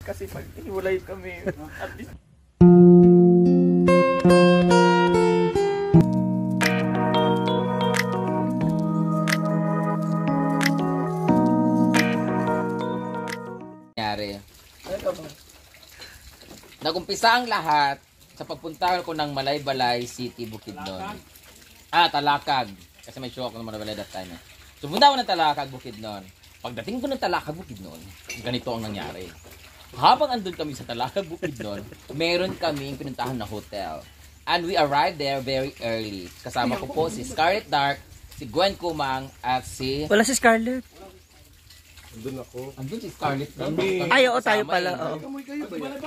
Kasi pag hiwalay kami, at least nangyari. Nagumpisa ang lahat sa pagpunta ko ng Malaybalay City, Bukidnon. Talakag. Kasi may show ako ng Malaybalay that time. So, punta ko ng Talakag, Bukidnon. Pagdating ko ng Talakag, Bukidnon, ganito ang nangyari. Habang andun kami sa Talakag, Bukidnon, meron kaming pinuntahan na hotel. And we arrived there very early. Kasama ko po si Scarlett Dark, si Gwen Kumang, at si... Wala si Scarlett. Andun ako. Andun si Scarlett. Ay, oo, tayo pala. Oo.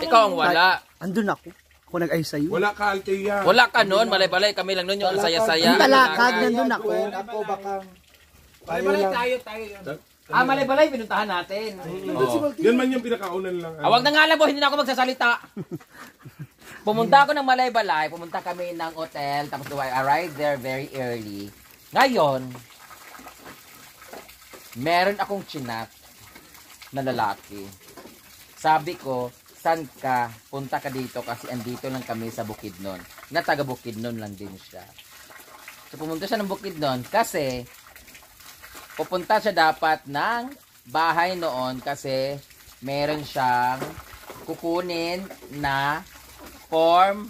Ikaw ang wala. Andun ako. Ako nag-ayos sa'yo. Wala ka, Althea. Wala ka nun, Malay-balay. Kami lang nun yung ang saya-saya. Ang Talakag, nandun ako. Ako baka tayo. Malay-balay, pinuntahan natin. Yan man yung pinakaunan lang. Awag na nga lang po, hindi na ako magsasalita. Pumunta ako ng Malay-balay, pumunta kami ng hotel, tapos I arrived there very early. Ngayon, meron akong chinat na lalaki. Sabi ko, san ka? Punta ka dito kasi andito lang kami sa Bukidnon. Na taga Bukidnon lang din siya. So pumunta siya ng Bukidnon kasi pupunta siya dapat ng bahay noon kasi meron siyang kukunin na form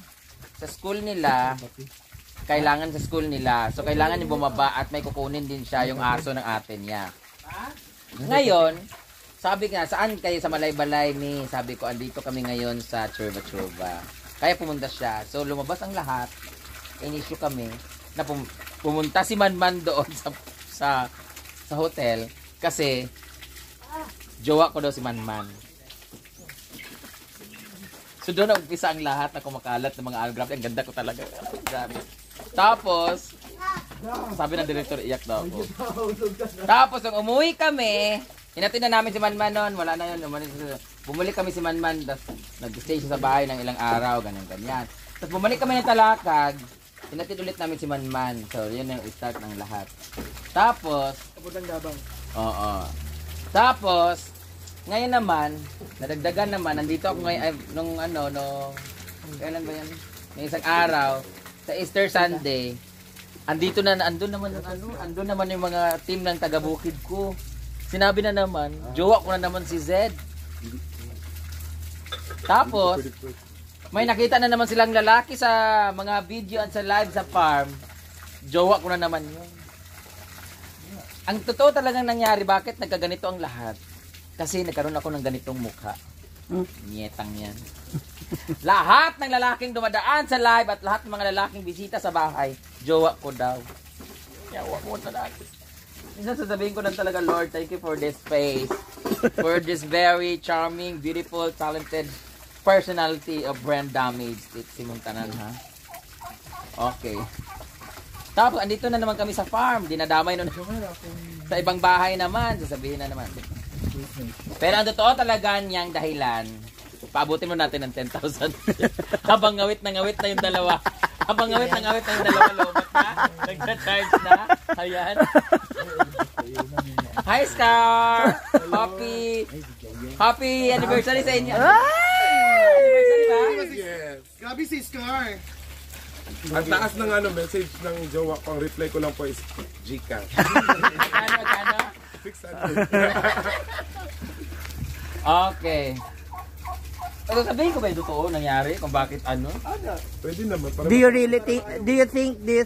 sa school nila. Kailangan sa school nila. So kailangan yung bumaba at may kukunin din siya yung aso ng ate niya. Ngayon, sabi nga, saan kayo sa Malaybalay ni? Sabi ko, andito kami ngayon sa Churba-Churba. Kaya pumunta siya. So, lumabas ang lahat. Inisyu kami na pumunta si Manman doon sa hotel kasi jowa ko daw si Manman. So, doon nag-umpisa ang lahat na kumakalat ng mga autograph. Ang ganda ko talaga. Grabe. Tapos, sabi ng director, iyak daw ako. Tapos, nung umuwi kami, hinatid na namin si Manman noon. Wala na yun. Bumalik kami si Manman. Tapos, nag-stay siya sa bahay ng ilang araw. Ganyan. Tapos, bumalik kami ng Talakag. Hinatid ulit namin si Manman. So, yun yung start ng lahat. Tapos, oo. Tapos, ngayon naman, nadagdagan naman. Nandito ako ngayon, kailan ba yan? May isang araw, sa Easter Sunday, andun naman yung mga team ng taga-Bukid ko. Sinabi na naman, jowa ko na naman si Zed. Tapos, may nakita na naman silang lalaki sa mga video at sa live sa farm. Jowa ko na naman yun. Ang totoo talagang nangyari, bakit nagkaganito ang lahat? Kasi nagkaroon ako ng ganitong mukha. Nyetang yan. Lahat ng lalaking dumadaan sa live at lahat ng mga lalaking bisita sa bahay, jowa ko daw. Jowa ko talaga. Minsan sasabihin ko na talaga, Lord, thank you for this space. For this very charming, beautiful, talented personality of brand damage. Simong tanan, ha? Okay. Tapos, andito na naman kami sa farm. Dinadamay nun. Sa ibang bahay naman, sasabihin na naman. Pero ang totoo talaga niyang dahilan, paabutin mo natin ng 10,000. Habang ngawit na yung dalawa. Habang ngawit na yung dalawa, lobat na. Nagsa-charge na. Ayan. Hi, Scar! Happy anniversary sa inyo. Anniversary ba? Yes. Grabe si Scar. Ang taas ng message ng jowa ko, ang reply ko lang po is Gcash. Ano? 600. Okay. Pero sabihin ko ba yung totoo nangyari kung bakit ano? Pwede naman. Do you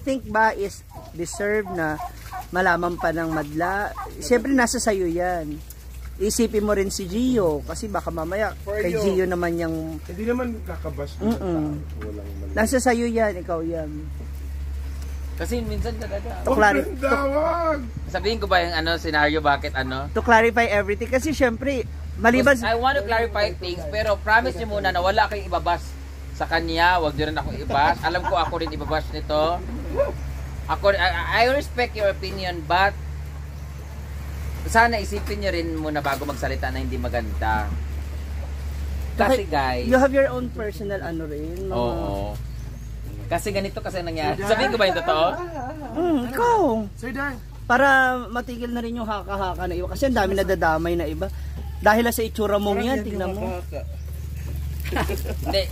think ba is deserve na malaman pa ng madla? Siyempre nasa sayo yan. Isipin mo rin si Gio kasi baka mamaya kay Gio naman yung Hindi naman kakabash. nasa sayo yan, ikaw yan. Kasi minsan talaga. To Sabihin ko ba yung scenario bakit to clarify everything kasi siyempre maliban I want to clarify things pero promise niyo muna na wala kayong ibabas sa kanya, wag niyo rin ako ibas. Alam ko ako rin ibabas nito. I respect your opinion but sana isipin niyo rin muna bago magsalita na hindi maganda. Kasi guys, you have your own personal rin. Oo. Kasi ganito kasi nangyari. Sabihin ko ba yung totoo? Ikaw. Sir Dan. Para matigil na rin yung haka-haka na iba kasi ang dami nadadamay na iba. Dahil sa itsura mong yan, tingnan mo. Hindi.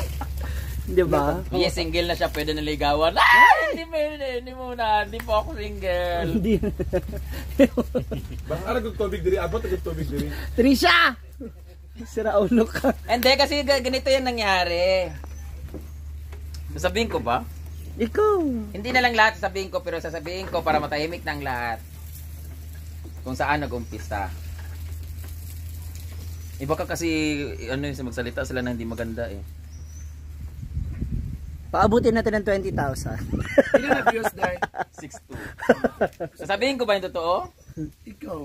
Di ba? Yes, single na siya, pwede naligawan. Ay! Hindi muna, hindi po ako single. Hindi. Baka nagtubig diri, abot nagtubig diri. Trisha! Sira ulo ka. Hindi, kasi ganito yung nangyari. Sasabihin ko ba? Ikaw. Hindi na lang lahat sasabihin ko, pero sasabihin ko para matahimik ng lahat. Kung saan nag-umpisa. Iba ka kasi, magsalita sila na hindi maganda eh. Paabutin natin ng 20,000. Ilan na views, Day? 6'2". Sasabihin ko ba yung totoo? Ikaw.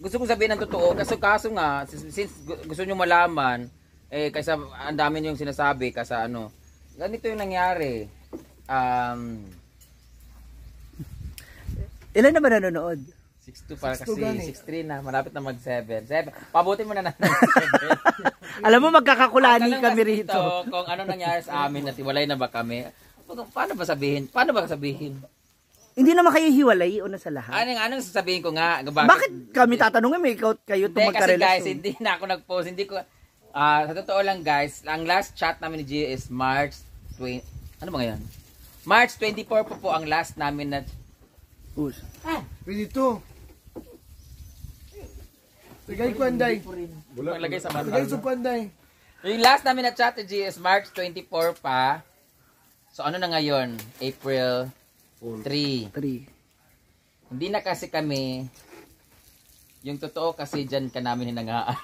Gusto kong sabihin ng totoo, kaso nga, since gusto nyo malaman, kaysa ang dami nyo yung sinasabi, ganito yung nangyari. Ilan na ba nanonood? 6'2 para kasi 6'3 na, malapit na mag-7. Pabutin mo na natin 7. Alam mo, magkakakulani kami rito. Kung ano nangyari sa amin, natiwalay na ba kami? Paano ba sabihin? Hindi naman kayo hiwalay, una sa lahat. Anong sasabihin ko nga? Bakit kami tatanungin, may kayo itong Kasi guys, magkarelasyon? hindi na ako nag-post. Sa totoo lang guys, ang last chat namin ni Gio is March 20. Ano ba ngayon? March 24 po ang last namin na... Pwede ito. Tagay ko, Anday. Maglagay sa mata. Tagay ko, Anday. Yung last namin na chat ni Gio is March 24 pa. So ano na ngayon? April 3. Hindi na kasi kami, yung totoo kasi dyan ka namin hinangaan.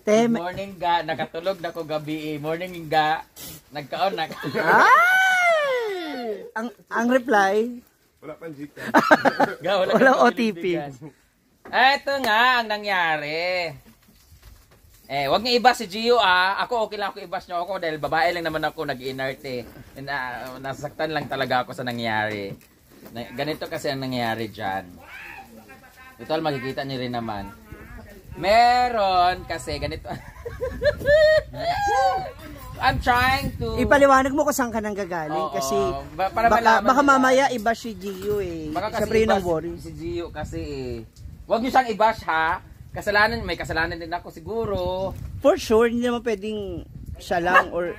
Good morning ga, nakatulog na ko gabi. Morning ga, nagkaon na. Ay! Ang reply, Wala pang Gcash. walang OTP. Eto nga ang nangyari. Wag niyo i-bash si Gio Ako okay lang ako i-bash niyo ako dahil babae lang naman ako, nag-inarte. Nasasaktan lang talaga ako sa nangyari. Ganito kasi ang nangyari diyan. Total makikita niyo rin naman. Meron kasi ganito. I'm trying to Ipaliwanag mo kung saan ka nang gagaling kasi para malaman baka nila. mamaya iba si Gio eh. Baka kasi Siyempre yun ang i-bash worry. si Gio kasi Wag niyo siyang i-bash ha. May kasalanan din ako siguro. For sure, hindi naman pwedeng siya lang or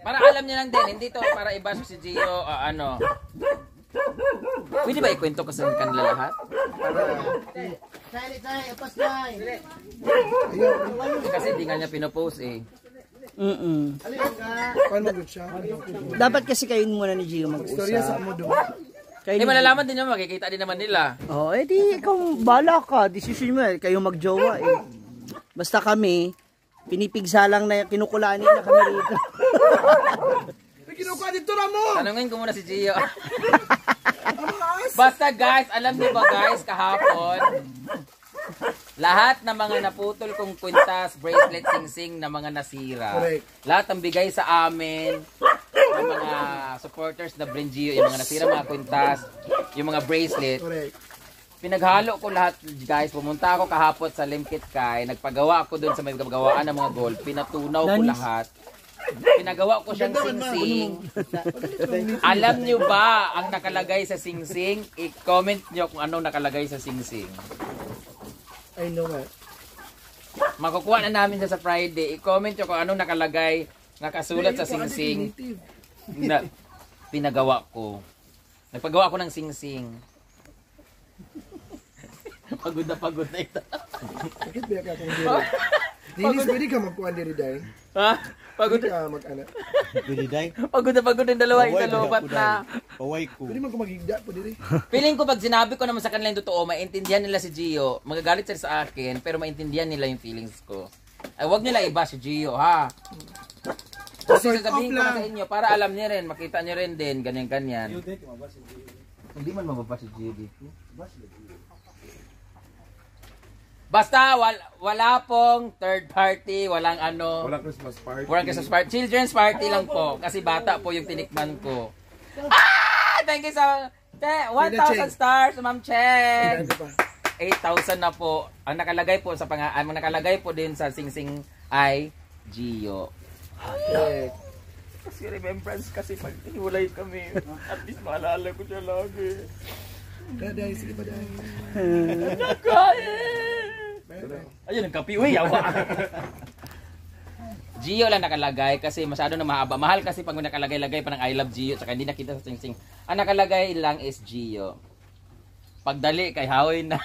Para alam niyo lang din, hindi to para i-bash si Gio Pwede ba ikwento ko sa kanila lahat? Kasi hindi nga niya pinopost eh. Paano good siya? Dapat kasi kayo muna ni Gio Storya sa mag-usap. mo do. Kayo Malalaman din niyo, makikita din naman nila. Di ikaw bala ka. Decision mo kayo magjowa eh. Basta kami, pinipigsa lang na kinukulani na kami rito. Kinukuha dito na mo! Tanungin ko muna si Gio. Basta guys, alam niyo ba guys, kahapon, lahat ng mga naputol kong kwintas, bracelet, sing-sing na mga nasira. Correct. Lahat ng bigay sa amin, yung mga supporters na Brengio, yung mga nasira mga kwintas, yung mga bracelet. Correct. Pinaghalo ko lahat guys. Pumunta ako kahapon sa Limkit Kai. Nagpagawa ako doon sa may gawaan ng mga gold. Pinatunaw ko lahat. Pinagawa ko siyang sing-sing. Alam niyo ba ang nakalagay sa sing-sing? I-comment niyo kung anong nakalagay sa sing-sing. I know nga. Makukuha na namin sa Friday. I-comment niyo kung anong nakalagay, nakasulat sa sing-sing na pinagawa ko. Nagpagawa ko ng sing-sing. Pagod na ito. Bakit ba ka kung diri? Dinis, pwede ka magkuhan diri, Day? Ha? Pagod Pwede ka mag-anak. pagod yung dalawa. Italobat na. Pwede man ko magigda po diri. Feeling ko pag sinabi ko naman sa kanila yung totoo, maintindihan nila si Gio. Magagalit sila sa akin, pero maintindihan nila yung feelings ko. Ay, wag nila iba si Gio, ha? Kasi sasabihin ko na sa inyo, para alam niyo rin, makita niyo rin din, ganyan-ganyan. Hindi man mababa si Gio dito. Basta wala pong third party, walang Walang Christmas party. Walang Christmas party. Children's party lang po. Kasi bata po yung tinikman ko. Thank you sa 1,000 stars, Ma'am Chen. 8,000 na po. Ang nakalagay po sa ang nakalagay po din sa sing-sing ay Gio. Kasi remembrance kasi pag iniwalay kami, at least maalala ko siya lagi. Daday, sige pa daday. Ayun, nagkapi. Uy, yawa. Gio lang nakalagay kasi masyado na mahaba. Mahal kasi pag may nakalagay-lagay pa ng I love Gio tsaka hindi nakita sa sing-sing. Ang nakalagay lang is Gio. Pagdali kay Haoy na.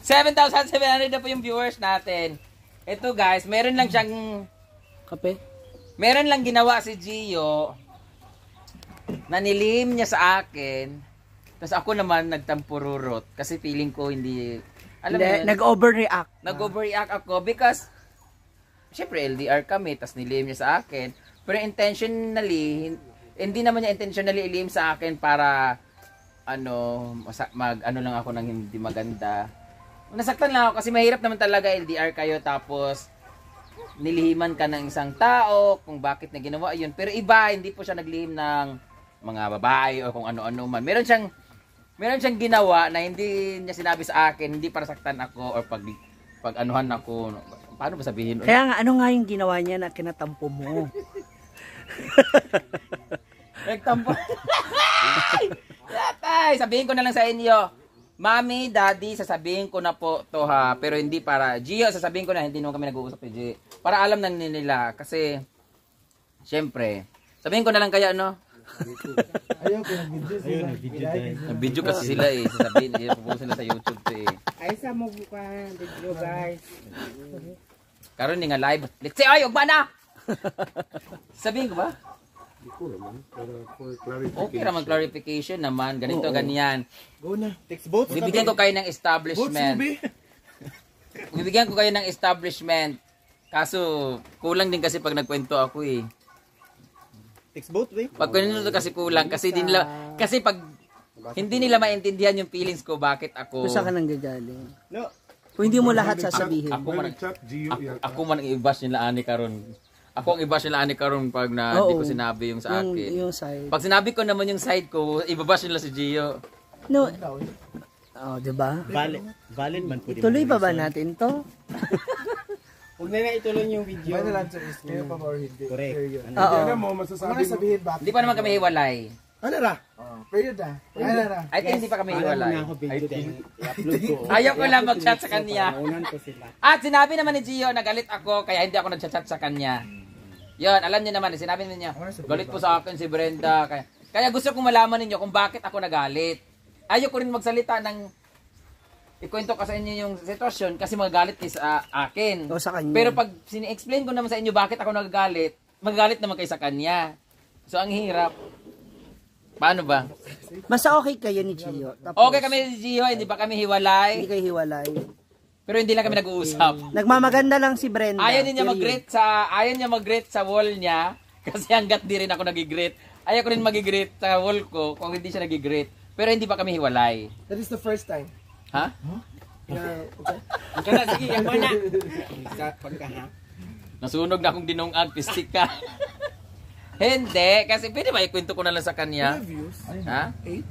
7,700 na po yung viewers natin. Ito guys, meron lang siyang Kape? meron lang ginawa si Gio na nilihim niya sa akin. Tapos ako naman nagtampururot kasi feeling ko hindi alam mo yun, Nag-overreact. nag-overreact ako because syempre LDR kami, tas nilihim niya sa akin. Pero intentionally, hindi naman niya intentionally ilihim sa akin para mag lang ako ng hindi maganda. Nasaktan lang ako kasi mahirap naman talaga LDR kayo tapos nilihiman ka ng isang tao kung bakit na ginawa yun. Pero iba, hindi po siya naglihim ng mga babae o kung ano-ano man. Meron siyang ginawa na hindi niya sinabi sa akin, hindi para saktan ako or pag anuhan ako. Paano ba sabihin? Kaya nga, ano nga yung ginawa niya na kinatampo mo? Nagtampo. Tatay, sabihin ko na lang sa inyo. Mami, Daddy, sasabihin ko na po to ha. Pero hindi para Gio, sasabihin ko na hindi naman kami nag-uusap ni Gio. Para alam na nila. Kasi, syempre, sabihin ko na lang kaya, no? Ayaw ko nag-video sila. Nag-video kasi sila eh. Sasabihin, ipopost nila sa YouTube to eh. Ay, sa mo ka video, guys. Karon ni nga live. Let's say, ay, ugba na! Sabihin ko ba? Hindi ko naman. Para for clarification. Okay naman, clarification naman. Ganito, ganyan. Go na. Bibigyan ko kayo ng establishment. Bibigyan ko kayo ng establishment. Kaso, kulang din kasi pag nagkwento ako eh. Pag kwento kasi kulang. Kasi pag hindi nila maintindihan yung feelings ko, bakit ako... Kung saan ka nang gagaling? No. Kung hindi mo lahat sasabihin. Ako man ang i-bash nila ani karon. Ako ang i-bash nila ani karon pag hindi ko sinabi yung sa akin. Yung side. Pag sinabi ko naman yung side ko, i-bash nila si Gio. No. Oh, 'di ba? Valid man po. Tuloy pa ba natin 'to? Huwag na ituloy yung video. Ano lang sa ismail pa or hindi. Correct. Oo. Alam mo, masasabi mo. Sabihin bakit? Hindi pa naman kami hiwalay. Ano ra? Period na. Ano ra? I think hindi pa kami hiwalay. Ako video din. I-upload ko. Ayaw ko lang mag-chat sa kanya. Naunan ko sila. At sinabi naman ni Gio, nagalit ako, kaya hindi ako nag-chat sa kanya. Yun, alam niyo naman, sinabi niya, galit po sa akin si Brenda. Kaya gusto kong malaman ninyo kung bakit ako nagalit. Ayaw ko rin magsalita ng ikwento ko sa inyo yung sitwasyon kasi magagalit kayo sa akin. O sa kanya. Pero pag sini-explain ko naman sa inyo bakit ako nagagalit, magagalit naman kayo sa kanya. So ang hirap. Paano ba? Basta okay kayo ni Gio. Tapos, Okay kami ni Gio, hindi pa kami hiwalay. Hindi kayo hiwalay. Pero hindi lang kami nag-uusap. Nagmamaganda lang si Brenda. Ayaw niya mag-greet sa wall niya kasi hangga't di rin ako nag-greet. Ayaw ko rin mag-greet sa wall ko kung hindi siya nag-greet. Pero hindi pa kami hiwalay. That is the first time. Ha? Kaya sige, yan mo na. Sa pagkaha. Nasunog na akong dinungag, pistik ka. Hindi, kasi pwede ba ikwento ko na lang sa kanya? Views. Ha? 8.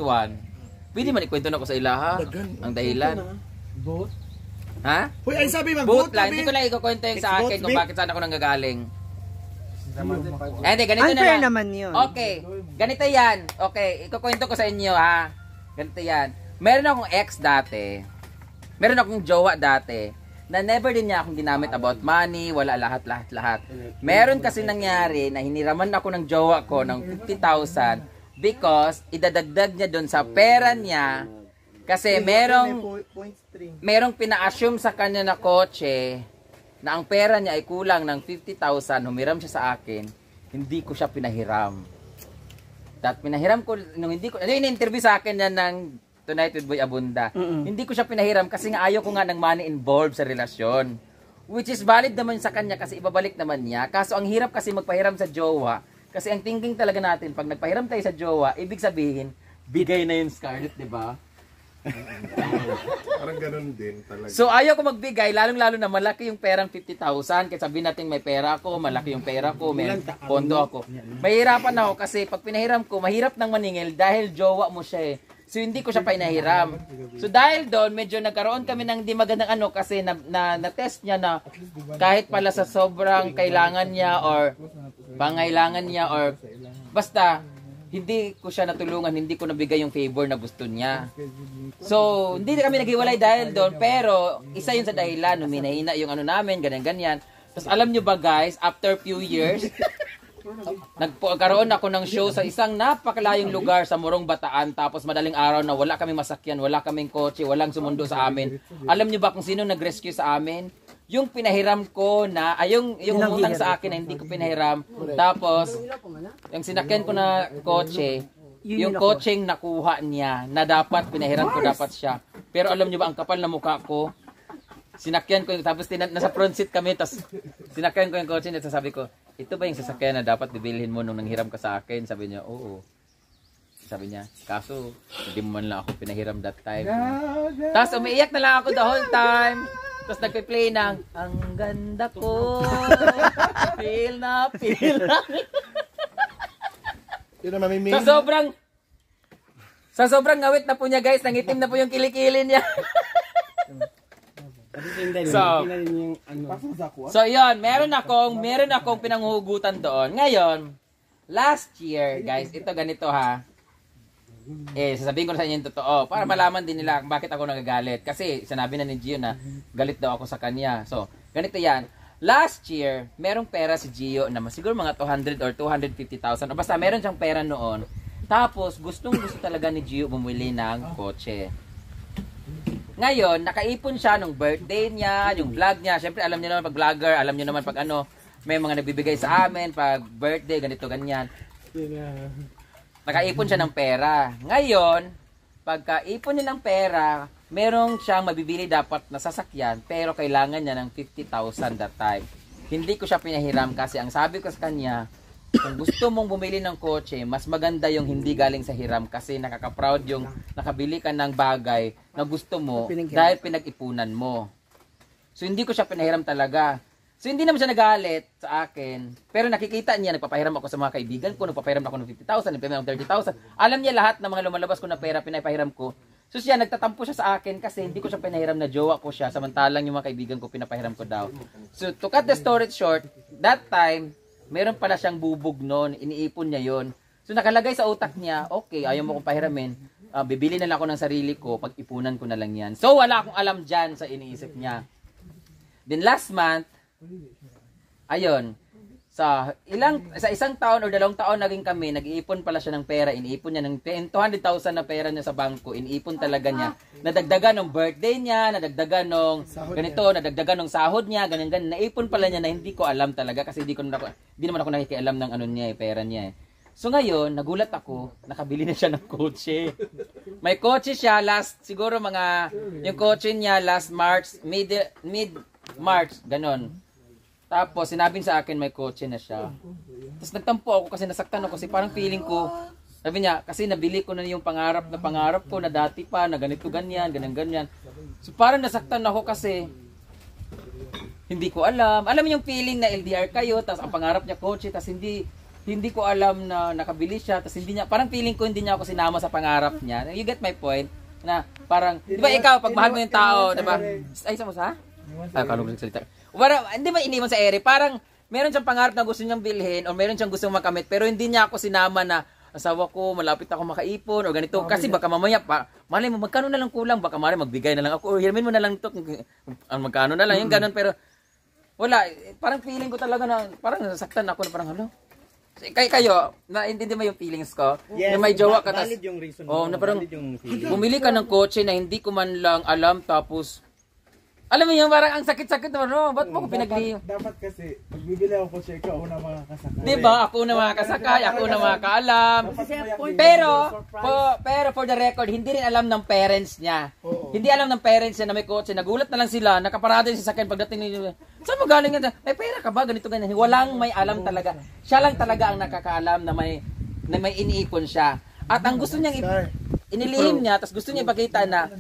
8-1. Pwede man ikwento na ko sa ilaha. Ang dahilan. Boat. Ha? Hoy, ay sabi mag Boat lang. Hindi ko lang ikukwento yung sa akin kung bakit saan ako nanggagaling. Hindi, ganito na Unfair lang. naman yun. Okay, ganito yan. Okay, ikukwento ko sa inyo ha. Ganito yan. Meron akong ex dati. Meron akong jowa dati. Na never din niya akong ginamit about money, wala lahat. Meron kasi nangyari na hiniraman ako ng jowa ko ng 50,000 because idadagdag niya doon sa pera niya kasi merong pina-assume sa kanya na kotse na ang pera niya ay kulang ng 50,000, humiram siya sa akin, hindi ko siya pinahiram. Pinahiram ko, nung hindi ko, in-interview sa akin yan ng Tonight with Boy Abunda. Hindi ko siya pinahiram kasi nga ayaw ko nga ng money involved sa relasyon. Which is valid naman sa kanya kasi ibabalik naman niya. Kaso ang hirap kasi magpahiram sa jowa. Kasi ang thinking talaga natin, pag nagpahiram tayo sa jowa, ibig sabihin, bigay na yung Scarlett, di ba? Parang ganun din talaga. So ayaw ko magbigay, lalong-lalo na malaki yung perang 50,000. Kaya sabihin natin may pera ako, malaki yung pera ko, may pondo ako. Mahirapan ako kasi pag pinahiram ko, mahirap nang maningil dahil jowa mo siya eh. So hindi ko siya pinahiram. So dahil doon, medyo nagkaroon kami ng di magandang ano kasi na-test niya na kahit pala sa sobrang kailangan niya or pangailangan niya or basta hindi ko siya natulungan, hindi ko nabigay yung favor na gusto niya. So, hindi kami naghiwalay dahil doon, pero isa yun sa dahilan, huminahina yung ano namin, ganyan-ganyan. Tapos alam nyo ba guys, after few years, nagkaroon ako ng show sa isang napakalayong lugar sa Morong Bataan, tapos madaling araw na wala kaming masakyan, wala kaming kotse, walang sumundo sa amin. Alam nyo ba kung sino nag-rescue sa amin? Yung pinahiram ko na, yung umutang sa akin na hindi ko pinahiram. Tapos, yung sinakyan ko na kotse, yung kotseng nakuha niya, na dapat pinahiram ko dapat siya. Pero alam niyo ba, ang kapal na mukha ko, sinakyan ko, tapos nasa front seat kami, tapos sinakyan ko yung kotse niya, sabi ko, ito ba yung sasakyan na dapat bibilhin mo nung nanghiram ka sa akin? Sabi niya, oo. Sabi niya, kaso, hindi mo man lang ako pinahiram that time. Tapos umiiyak na lang ako the whole time. Tapos nagpe-play ng, ang ganda ko, feel na. Sa sobrang ngawit na po niya guys, nangitim na po yung kilikili niya. So yun, meron akong pinanghuhugutan doon. Ngayon, last year guys, ito ganito ha. Sasabihin ko na sa inyo yung totoo para malaman din nila bakit ako nagagalit. Kasi sinabi na ni Gio na galit daw ako sa kanya. So, ganito yan. Last year, merong pera si Gio na siguro mga 200 or 250,000. O basta meron siyang pera noon. Tapos, gusto talaga ni Gio bumili ng kotse. Ngayon, nakaipon siya nung birthday niya, yung vlog niya. Siyempre, alam niyo naman pag vlogger, alam niyo naman pag ano, may mga nagbibigay sa amin pag birthday, ganito, ganyan. Nakaipon siya ng pera. Ngayon, pagkaipon niya ng pera, merong siyang mabibili dapat na sasakyan, pero kailangan niya ng 50,000 that time. Hindi ko siya pinahiram kasi ang sabi ko sa kanya, kung gusto mong bumili ng kotse, mas maganda yung hindi galing sa hiram kasi nakaka-proud yung nakabili ka ng bagay na gusto mo dahil pinag-ipunan mo. So, hindi ko siya pinahiram talaga. So, hindi naman siya nagalit sa akin. Pero nakikita niya, nagpapahiram ako sa mga kaibigan ko, nagpapahiram ako ng 50,000, nagpapahiram ng 30,000. Alam niya lahat ng mga lumalabas ko na pera, pinapahiram ko. So, siya, nagtatampo siya sa akin kasi hindi ko siya pinahiram na jowa ko siya, samantalang yung mga kaibigan ko, pinapahiram ko daw. So, to cut the story short, that time, meron pala siyang bubog noon, iniipon niya yon. So, nakalagay sa utak niya, okay, ayaw mo kong pahiramin, bibili na lang ako ng sarili ko, pag-ipunan ko na lang yan. So, wala akong alam dyan sa iniisip niya. Then, last month, ayun, sa isang taon o 2 taon naging kami, nag-iipon pala siya ng pera, iniipon niya ng 200,000 na pera niya sa bangko, iniipon talaga niya. Nadagdagan ng birthday niya, nadagdagan ng ganito, nadagdagan ng sahod niya, ganyan. Naipon pala niya na hindi ko alam talaga kasi hindi naman ako nakikialam ng ano niya, pera niya. So ngayon, nagulat ako, nakabili na siya ng kotse. May kotse siya siguro yung kotse niya last March, mid-March, ganon. Tapos, sinabi sa akin may kotse na siya. Tapos, nagtampo ako kasi nasaktan ako kasi parang feeling ko, sabi niya, kasi nabili ko na yung pangarap ko na dati pa, na ganito, ganyan, ganyan. So, parang nasaktan ako kasi, hindi ko alam. Alam mo yung feeling na LDR kayo, tapos ang pangarap niya kotse, tapos hindi ko alam na nakabili siya, tapos parang feeling ko hindi niya ako sinama sa pangarap niya. You get my point? Na parang, di ba ikaw, pag mahal mo yung tao, di ba? Ay, sa mo sa? Ay, kalong salita. Parang, hindi ba iniwan sa ere? Parang, meron siyang pangarap na gusto niyang bilhin o meron siyang gustong makamit, pero hindi niya ako sinama na asawa ko, malapit ako makaipon o ganito. Kasi baka mamaya, malay mo, magkano na lang kulang, baka malay magbigay na lang ako, hiramin mo na lang ito, magkano na lang, yung ganun. Pero, wala, parang feeling ko talaga na, parang nasaktan ako na parang, ano? Kayo, naintindi mo yung feelings ko? Yes, na may jowa ka, valid yung reason mo. Na parang, yung bumili ka ng kotse na hindi ko man lang alam, tapos, alam mo yung parang ang sakit-sakit naman, no? Ba't mo ko pinagliyo? Dapat kasi, pag bibili ako kotse, ikaw una makakasakay. Diba? Ako na makakasakay, ako na makakaalam. Pero for the record, hindi rin alam ng parents niya. Hindi alam ng parents niya na may kotse. Nagulat na lang sila, nakaparado yung sasakyan pagdating nila. Saan mo galing yan? May pera ka ba? Ganito, ganyan. Walang may alam talaga. Siya lang talaga ang nakakaalam na may iniipon siya. At ang gusto niyang inilihim niya, tapos gusto niya ipakita na,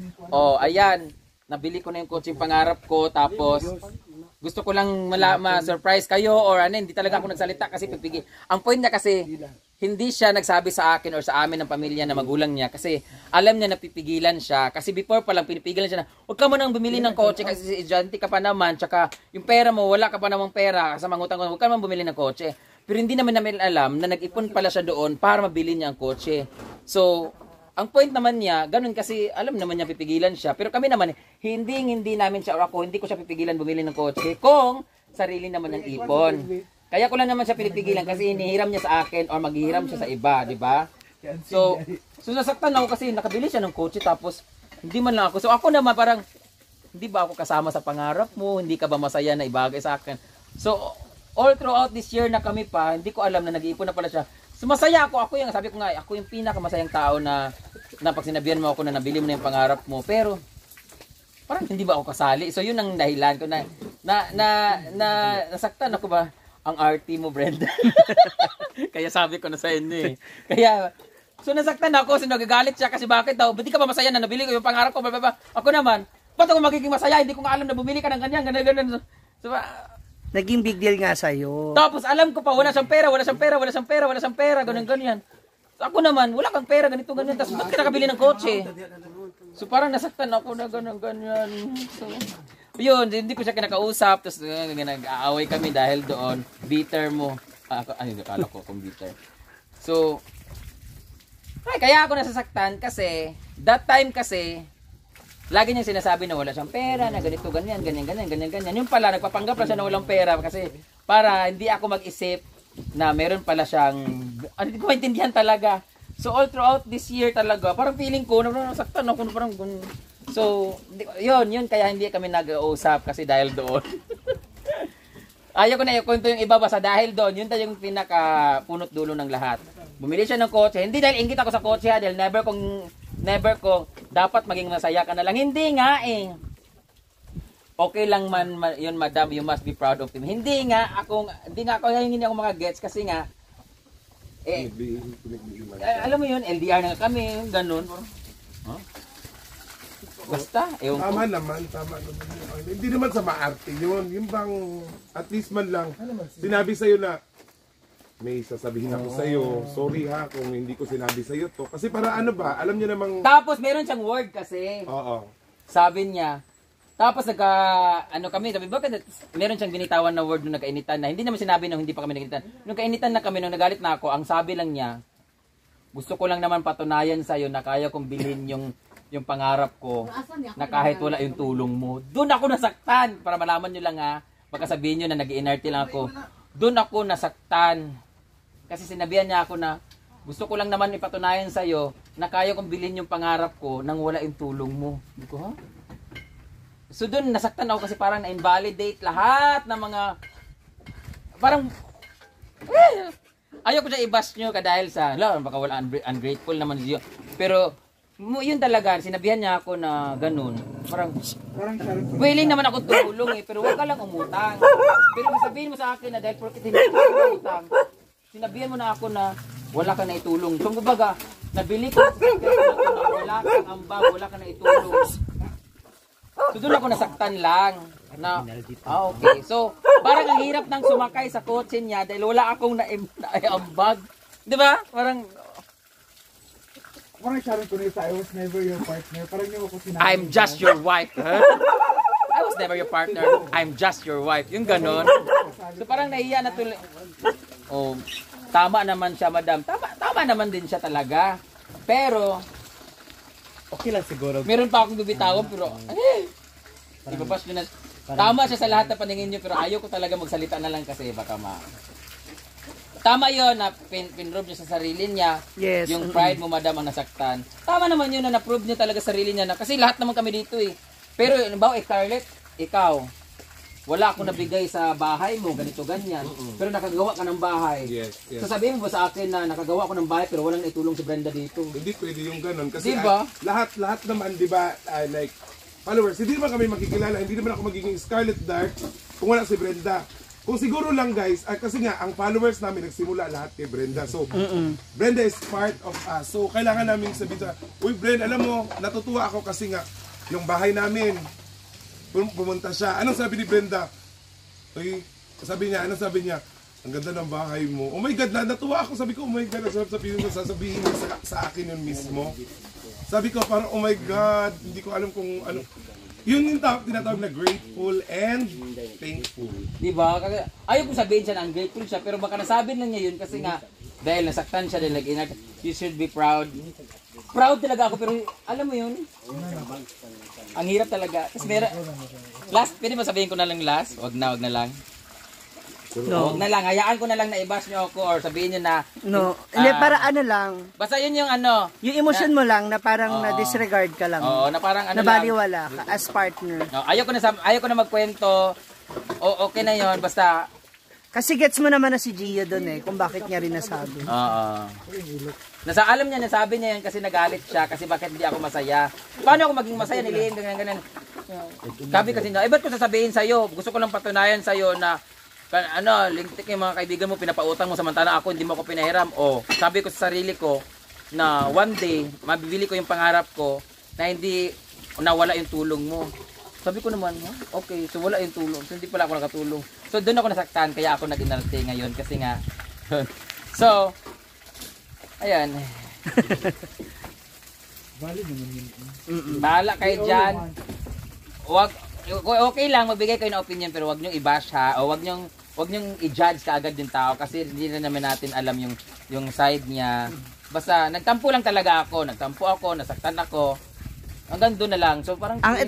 ayan, nabili ko na yung kotse yung pangarap ko, tapos gusto ko lang ma-surprise kayo or ano, hindi talaga ako nagsalita kasi pipigi. Ang point niya kasi, hindi siya nagsabi sa akin or sa amin ng pamilya na magulang niya kasi alam niya na pipigilan siya. Kasi before pa lang pinipigilan siya na huwag ka mo nang bumili ng kotse kasi estudyante ka pa naman. Tsaka yung pera mo, wala ka pa namang pera sa mangutang ko, huwag ka naman bumili ng kotse. Pero hindi naman alam na nag-ipon pala siya doon para mabili niya ang kotse. So, ang point naman niya, ganun kasi alam naman niya pipigilan siya. Pero kami naman, hindi namin siya or ako, hindi ko siya pipigilan bumili ng kotse kung sarili naman ng ipon. Kaya ko lang naman siya pinipigilan kasi hinihiram niya sa akin or maghihiram siya sa iba, di ba? So nasaktan ako kasi nakabili siya ng kotse tapos hindi man lang ako. So ako naman parang, hindi ba ako kasama sa pangarap mo? Hindi ka ba masaya na ibagay sa akin? So all throughout this year na kami pa, hindi ko alam na nag-iipon na pala siya. So masaya ako. Ako yung, sabi ko nga, ako yung pinakamasayang tao na pag sinabihan mo ako na nabili mo na yung pangarap mo. Pero parang hindi ba ako kasali? So yun ang dahilan ko na nasaktan ako ba? Ang arty mo, Brenda. Kaya sabi ko na sa inyo eh. Kaya, so nasaktan ako, so nagagalit siya kasi bakit daw, ba't di ka ba masaya na nabili ko yung pangarap ko, blah. Ako naman, ba't ako magiging masaya, hindi ko nga alam na bumili ka ng ganyan. So, Naging big deal nga sa'yo. tapos alam ko pa, wala siyang pera, ganyan. So, ako naman, wala kang pera, ganito, ganyan. Tapos ba't ka nakabili ng kotse? So parang nasaktan ako na ganyan. So, yun, hindi ko siya kinakausap, tapos nag-aaway kami dahil doon, bitter mo. Akala ko kung bitter. So, kaya ako nasasaktan kasi, that time kasi, lagi niyang sinasabi na wala siyang pera, na ganito, ganyan. Yung pala, nagpapanggap lang siya na walang pera kasi para hindi ako mag-isip na meron pala siyang, hindi ko maintindihan talaga. So, all throughout this year talaga, parang feeling ko, nasaktan ako, parang so, yun, kaya hindi kami nag-uusap kasi dahil doon. Ayaw ko na ikwento yung iba basta dahil doon, yun tayo yung pinaka-punot dulo ng lahat. Bumili siya ng kotse, hindi dahil inggit ako sa kotse ha, dahil never kong dapat maging masaya ka na lang. Hindi nga eh. Okay lang man yun, madam, you must be proud of him. Hindi nga ako mga-gets kasi nga, alam mo yun, LDR na kami, ganun. Huh? Basta, Tama naman. Hindi naman sa maarte yun. Yung bang, at least man lang, sinabi sa'yo na, may sasabihin ako sa'yo, sorry ha kung hindi ko sinabi sa'yo to. Kasi para ano ba, alam niyo namang... Tapos meron siyang word kasi. Oo. Sabi niya, tapos kami, sabi, bakit meron siyang binitawan na word nung nagkainitan na, hindi naman sinabi nung hindi pa kami nagkainitan. Nung kainitan na kami, nung nagalit na ako, ang sabi lang niya, gusto ko lang naman patunayan sa'yo na kaya kong bilhin yung pangarap ko na kahit wala yung tulong mo. Doon ako nasaktan. Para malaman nyo lang ha. Baka sabihin nyo na nag-iinarte lang ako. Doon ako nasaktan. Kasi sinabihan niya ako na gusto ko lang naman ipatunayan sa'yo na kaya kong bilhin yung pangarap ko nang wala yung tulong mo. Hindi ko, ha? So doon nasaktan ako kasi parang na-invalidate lahat ng mga parang ayaw ko siya i-bash nyo dahil sa baka wala ungrateful naman siya. Pero yun talaga, sinabihan niya ako na ganun. Parang willing naman ako tulong pero wag ka lang umutang. Pero sabihin mo sa akin na dahil porket hindi ko umutang, sinabihan mo na ako na wala ka na itulong. So kumbaga, nabili ko sa na wala kang ambag, wala ka na itulong. So doon ako nasaktan lang. Okay. So, parang ang hirap nang sumakay sa kotse niya dahil wala akong naambag. Di ba? Parang Sharon Cuneta, I was never your partner. Parang yung ako sinabi. I'm just your wife. Huh? I was never your partner. I'm just your wife. Yung ganon. So parang nahiya na tuloy. Oh, tama naman siya, madam. Tama naman din siya talaga. Pero Okay lang siguro. meron pa akong bibitawan pero ibabash nyo na. Tama siya sa lahat na paningin nyo pero ayaw ko talaga magsalita na lang kasi baka Tama yon na pinrove niya sa sarili niya. Yes. Yung pride mo, madam, ang nasaktan. Tama naman yun na na-prove niya talaga sarili niya na kasi lahat naman kami dito eh. Pero bawa Scarlett, ikaw, wala akong nabigay sa bahay mo, ganito ganyan. Pero nakagawa ka ng bahay. Yes. So sabihin mo ba sa akin na nakagawa ko ng bahay pero walang naitulong si Brenda dito? Hindi pwede yung ganun. Kasi Diba? lahat naman, di ba, like, followers, hindi naman kami makikilala, hindi naman ako magiging Scarlett Dark kung wala si Brenda. Kung siguro lang guys, kasi nga, ang followers namin nagsimula lahat kay Brenda. So, Brenda is part of us. So, kailangan namin sabihin sa, uy Brenda, alam mo, natutuwa ako kasi nga, yung bahay namin, pumunta siya. Anong sabi ni Brenda? Uy, anong sabi niya? Ang ganda ng bahay mo. Oh my God, natuwa ako. Sabi ko, oh my God, sasabihin mo sa akin yun mismo. Sabi ko, parang, oh my God, hindi ko alam kung ano. Yun yung tinatawag na grateful and thankful. Diba? Ayaw kong sabihin siya na ungrateful siya, pero baka nasabi na niya yun kasi nga, dahil nasaktan siya, dahil like, you should be proud. Proud talaga ako, pero alam mo yun, ang hirap talaga. Tapos meron, last, pwede ba sabihin ko na lang last? Wag na lang. No. Huwag na lang, hayaan ko na lang na i-bash nyo ako or sabihin nyo na No. Hindi, para ano lang. basta yun yung ano. Yung emotion mo lang na parang na-disregard ka lang. Oo, na parang ano lang. Nabaliwala ka as partner. No, ayaw ko na magkwento. Okay na yon basta. Kasi gets mo naman na si Gio doon eh, kung bakit niya rin nasabi. Oo. Alam niya, nasabi niya yan kasi nagalit siya kasi bakit hindi ako masaya. Paano ako maging masaya? Niliin, ganyan. Sabi kasi niya, ba't ko sasabihin sa'yo? Gusto ko lang patunayan sa'yo na lintik yung mga kaibigan mo, pinapautang mo samantala ako, hindi mo ako pinahiram. Sabi ko sa sarili ko na one day, mabibili ko yung pangarap ko na hindi nawala yung tulong mo. Sabi ko naman, okay, so wala yung tulong. So hindi pala ako nakatulong. So doon ako nasaktan, kaya ako nag-inarte ngayon kasi nga. So, ayan. Valid naman yun. Bahala kayo dyan. Okay lang, magbigay kayo ng opinion pero wag niyong i-bash ha. O wag niyong i-judge kaagad yung tao kasi hindi na naman natin alam yung side niya. Basta nagtampo lang talaga ako. Nagtampo ako, nasaktan ako. Hanggang doon na lang. So parang Ang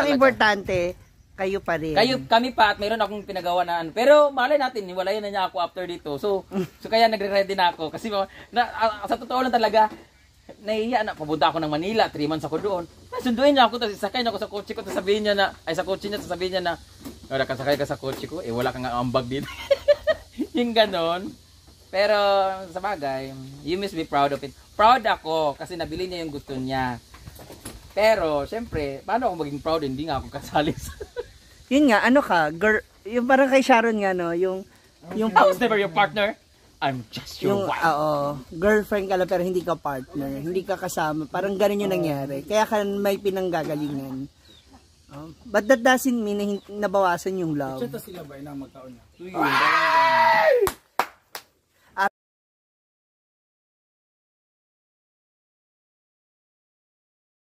importante, kayo pa rin. Kami pa at mayroon akong pinagawa na ano. Pero malay natin, hiwalayan na niya ako after dito. So kaya nagre-ready na ako kasi sa totoo lang talaga nahihiya na, papunta ako ng Manila, 3 months ako doon. Sunduin niya ako, tapos sakay niya ako sa kotse ko, tapos sabihin niya na, sasabihin niya na, wala ka sakay ka sa kotse ko, wala kang ambag dito. Yung ganon. Pero, sa bagay, you must be proud of it. Proud ako, kasi nabili niya yung gusto niya. Pero, syempre, paano ako maging proud, hindi nga ako kasali sa... Yun nga, ano ka, yung parang kay Sharon nga, no, yung I was never your partner. I'm just your wife. Girlfriend ka lang pero hindi ka partner, hindi ka kasama. Parang ganun yung nangyari. Kaya ka may pinanggagalingan. But that doesn't mean na nabawasan yung love. Sila ba inang magtaon niya? 2 years.